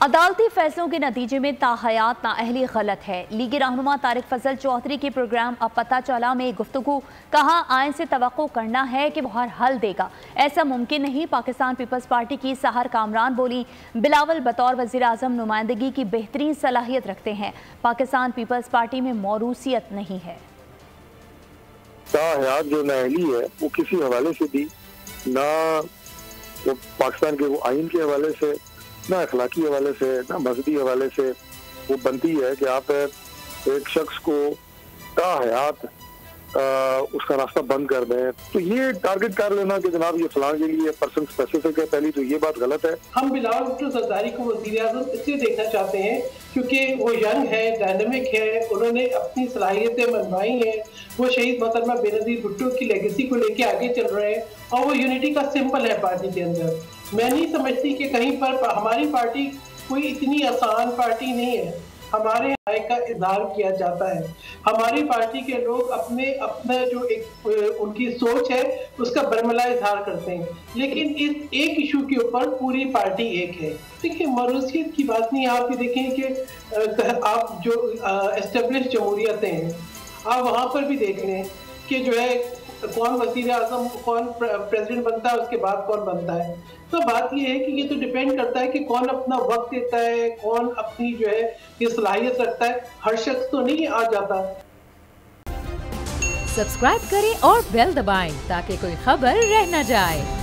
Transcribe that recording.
अदालती फैसलों के नतीजे में ताहयात नाअहली गलत है। लीगी रहनुमा तारिक फजल चौधरी के प्रोग्राम अब पता चला में गुफ्तगू कहा आइन से तवक्को करना है कि वो हर हल देगा, ऐसा मुमकिन नहीं। पाकिस्तान पीपल्स पार्टी की सहर कामरान बोली बिलावल बतौर वज़ीर आज़म नुमाइंदगी की बेहतरीन सलाहियत रखते हैं, पाकिस्तान पीपल्स पार्टी में मौरूसियत नहीं है। ताहयात जो नाअहली है वो किसी हवाले से भी ना वो पाकिस्तान के वो आइन के हवाले से, ना अखलाकी हवाले से, ना मजहबी हवाले से वो बनती है कि आप एक शख्स को ताहयात उसका रास्ता बंद कर दें। तो ये टारगेट कर लेना कि जनाब ये फलां के लिए पर्सन स्पेसिफिक है, पहली तो ये बात गलत है। हम बिलावल भुट्टो जरदारी को वज़ीर आज़म इसलिए देखना चाहते हैं क्योंकि वो यंग है, डायनेमिक है, उन्होंने अपनी सलाहियतें मनवाई हैं, वो शहीद मोहतरमा बेनज़ीर भुट्टो की लेगेसी को लेके आगे चल रहे हैं और वो यूनिटी का सिंबल है पार्टी के अंदर। मैं नहीं समझती कि कहीं पर हमारी पार्टी कोई इतनी आसान पार्टी नहीं है। हमारे राय का इजहार किया जाता है, हमारी पार्टी के लोग अपना जो एक उनकी सोच है उसका बरमला इजहार करते हैं, लेकिन इस एक इशू के ऊपर पूरी पार्टी एक है। देखिए मरूसियत की बात नहीं, आप ये देखें कि आप जो एस्टेब्लिश जमहूरियतें हैं आप वहाँ पर भी देख लें कि जो है कौन वज़ीर आज़म, कौन प्रेसिडेंट बनता है, उसके बाद कौन बनता है। तो बात ये है कि ये तो डिपेंड करता है कि कौन अपना वक्त देता है, कौन अपनी जो है ये सलाहियत रखता है। हर शख्स तो नहीं आ जाता। सब्सक्राइब करें और बेल दबाएं ताकि कोई खबर रह न जाए।